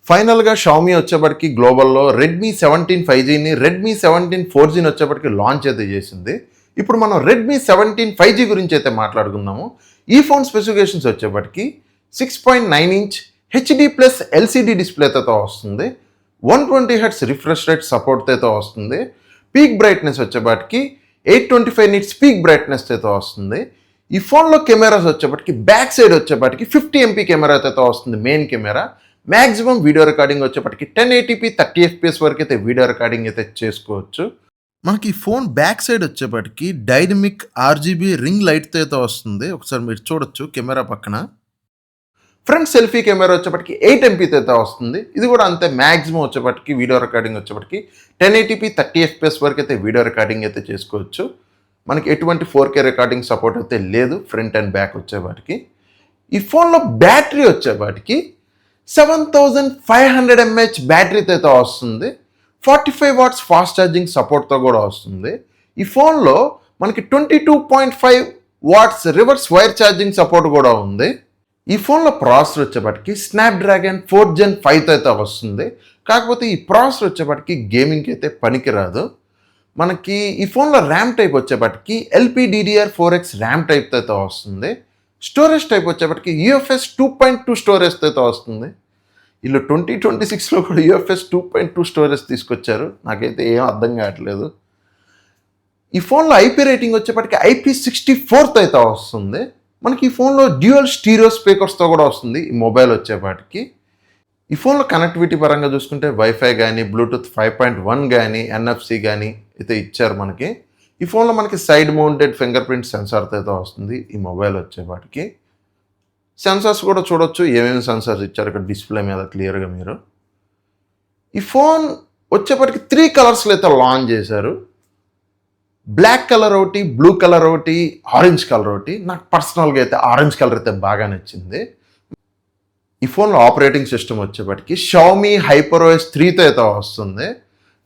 ఫైనల్గా షామీ వచ్చేప్పటికి గ్లోబల్లో Redmi 17 5Gని Redmi 17 4Gని వచ్చేప్పటికి లాంచ్ అయితే చేసింది. ఇప్పుడు మనం రెడ్మీ 17 5G గురించి అయితే మాట్లాడుకుందాము. ఈ ఫోన్ స్పెసిఫికేషన్స్ వచ్చేప్పటికి 6.9 ఇంచ్ హెచ్డి ప్లస్ ఎల్సిడి డిస్ప్లేతో వస్తుంది. 120 Hz రిఫ్రెష్ రేట్ సపోర్ట్తో వస్తుంది. పీక్ బ్రైట్నెస్ వచ్చేప్పటికి 825 nits పీక్ బ్రైట్నెస్ అయితే వస్తుంది. ఈ ఫోన్లో కెమెరాస్ వచ్చేప్పటికి బ్యాక్ సైడ్ వచ్చేప్పటికి 50 MP కెమెరా అయితే వస్తుంది. Main camera maximum video recording వచ్చేప్పటికి 1080p 30 FPS వరకు అయితే వీడియో రికార్డింగ్ అయితే చేసుకోవచ్చు. మనకి ఈ ఫోన్ బ్యాక్ సైడ్ వచ్చేప్పటికి డైనమిక్ RGB రింగ్ లైట్తో అయితే వస్తుంది. ఒకసారి మీరు చూడొచ్చు కెమెరా పక్కన. ఫ్రంట్ సెల్ఫీ కెమెరా వచ్చేప్పటికి 8 MP అయితే వస్తుంది. ఇది కూడా అంతే మ్యాక్సిమం వచ్చేప్పటికి వీడియో రికార్డింగ్ వచ్చేప్పటికి 1080p 30 FPS వరకు అయితే వీడియో రికార్డింగ్ అయితే చేసుకోవచ్చు. మనకి ఎటువంటి 4K రికార్డింగ్ సపోర్ట్ అయితే లేదు ఫ్రంట్ అండ్ బ్యాక్ వచ్చేవాటికి. ఈ ఫోన్లో బ్యాటరీ వచ్చేవాటికి 7500 mAh బ్యాటరీతో అయితే వస్తుంది. 45 watts ఫాస్ట్ ఛార్జింగ్ సపోర్ట్తో కూడా వస్తుంది. ఈ ఫోన్లో మనకి 22.5 watts reverse wire charging support కూడా ఉంది. ఈ ఫోన్లో ప్రాసెసర్ వచ్చేప్పటికి స్నాప్డ్రాగన్ 4 Gen 5తో అయితే వస్తుంది. కాకపోతే ఈ ప్రాసెసర్ వచ్చేప్పటికి గేమింగ్కి అయితే పనికిరాదు. మనకి ఈ ఫోన్లో ర్యామ్ టైప్ వచ్చేప్పటికి LPDDR4X ర్యామ్ టైప్తో అయితే వస్తుంది. స్టోరేజ్ టైప్ వచ్చేప్పటికి UFS 2.2 స్టోరేజ్తో అయితే వస్తుంది. వీళ్ళు 2026లో కూడా UFS 2.2 స్టోరేజ్ తీసుకొచ్చారు. నాకైతే ఏం అర్థం కావట్లేదు. ఈ ఫోన్లో IP రేటింగ్ వచ్చేప్పటికి IP64తో అయితే వస్తుంది. మనకి ఈ ఫోన్లో డ్యూయల్ స్టీరియో స్పీకర్స్తో కూడా వస్తుంది ఈ మొబైల్ వచ్చేపాటికి. ఈ ఫోన్లో కనెక్టివిటీ పరంగా చూసుకుంటే వైఫై కానీ బ్లూటూత్ 5.1 కానీ NFC కానీ అయితే ఇచ్చారు మనకి. ఈ ఫోన్లో మనకి సైడ్ మౌంటెడ్ ఫింగర్ ప్రింట్ సెన్సార్తో అయితే వస్తుంది ఈ మొబైల్ వచ్చేపాటికి. సెన్సార్స్ కూడా చూడొచ్చు ఏమేమి సెన్సార్స్ ఇచ్చారు ఇక్కడ డిస్ప్లే మీద క్లియర్గా మీరు. ఈ ఫోన్ వచ్చేప్పటికి 3 కలర్స్లో అయితే లాంచ్ చేశారు. బ్లాక్ కలర్ ఒకటి, బ్లూ కలర్ ఒకటి, ఆరెంజ్ కలర్ ఒకటి. నాకు పర్సనల్గా అయితే ఆరెంజ్ కలర్ అయితే బాగా నచ్చింది. ఈ ఫోన్లో ఆపరేటింగ్ సిస్టమ్ వచ్చేప్పటికి షామీ HyperOS 3తో అయితే వస్తుంది.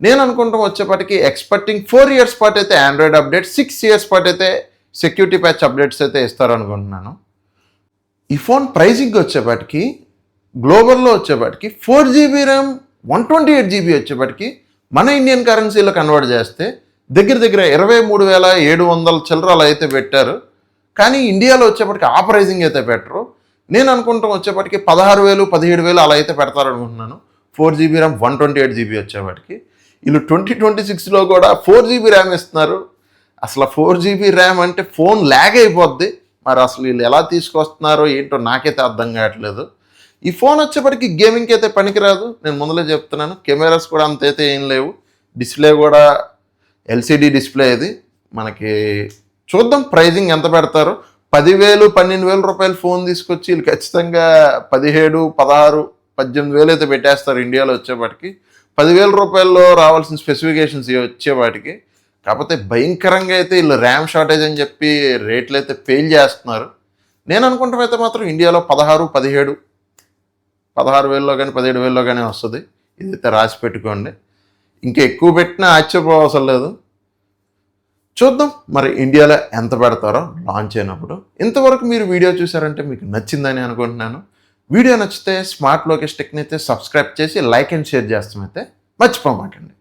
నేను అనుకుంటాం వచ్చేప్పటికి ఎక్స్పెక్టింగ్ 4 years పాటు అయితే ఆండ్రాయిడ్ అప్డేట్, 6 years పాటు అయితే సెక్యూరిటీ ప్యాచ్ అప్డేట్స్ అయితే ఇస్తారనుకుంటున్నాను. ఈ ఫోన్ ప్రైజింగ్ వచ్చేప్పటికి గ్లోబల్లో వచ్చేప్పటికి 4GB RAM 128GB వచ్చేప్పటికి మన ఇండియన్ కరెన్సీలో కన్వర్ట్ చేస్తే దగ్గర 23,700 చిల్లరాలు అయితే పెట్టారు. కానీ ఇండియాలో వచ్చేప్పటికి ఆ ప్రైజింగ్ అయితే పెట్టరు. నేను అనుకుంటాం వచ్చేప్పటికి 16,000 17,000 అలా అయితే పెడతారనుకుంటున్నాను 4GB RAM 128GB వచ్చేప్పటికి. వీళ్ళు 2026లో కూడా 4GB RAM ఇస్తున్నారు. అసలు 4GB RAM అంటే ఫోన్ ల్యాగ్ అయిపోద్ది. మరి అసలు వీళ్ళు ఎలా తీసుకొస్తున్నారో ఏంటో నాకైతే అర్థం కావట్లేదు. ఈ ఫోన్ వచ్చేప్పటికి గేమింగ్కి అయితే పనికిరాదు. నేను ముందులే చెప్తున్నాను. కెమెరాస్ కూడా అంతైతే ఏం లేవు. డిస్ప్లే కూడా LCD డిస్ప్లే ఇది. మనకి చూద్దాం ప్రైజింగ్ ఎంత పెడతారో. 10,000 12,000 రూపాయల ఫోన్ తీసుకొచ్చి వీళ్ళు ఖచ్చితంగా 17, 16, 18,000 అయితే పెట్టేస్తారు ఇండియాలో వచ్చేపాటికి. 10,000 రూపాయల్లో రావాల్సిన స్పెసిఫికేషన్స్ వచ్చేవాటికి. కాకపోతే భయంకరంగా అయితే వీళ్ళు ర్యామ్ షార్టేజ్ అని చెప్పి రేట్లు అయితే ఫెయిల్ చేస్తున్నారు. నేను అనుకుంటాం అయితే మాత్రం ఇండియాలో 16, 17, 16,000లో కానీ 17,000లో కానీ వస్తుంది. ఇదైతే రాసి పెట్టుకోండి. ఇంకా ఎక్కువ పెట్టినా ఆశ్చర్యపోవసరం లేదు. చూద్దాం మరి ఇండియాలో ఎంత పెడతారో లాంచ్ అయినప్పుడు. ఇంతవరకు మీరు వీడియో చూసారంటే మీకు నచ్చిందని అనుకుంటున్నాను. వీడియో నచ్చితే స్మార్ట్ లోకేష్ టెక్ని అయితే సబ్స్క్రైబ్ చేసి లైక్ అండ్ షేర్ చేస్తామైతే మర్చిపోమాకండి.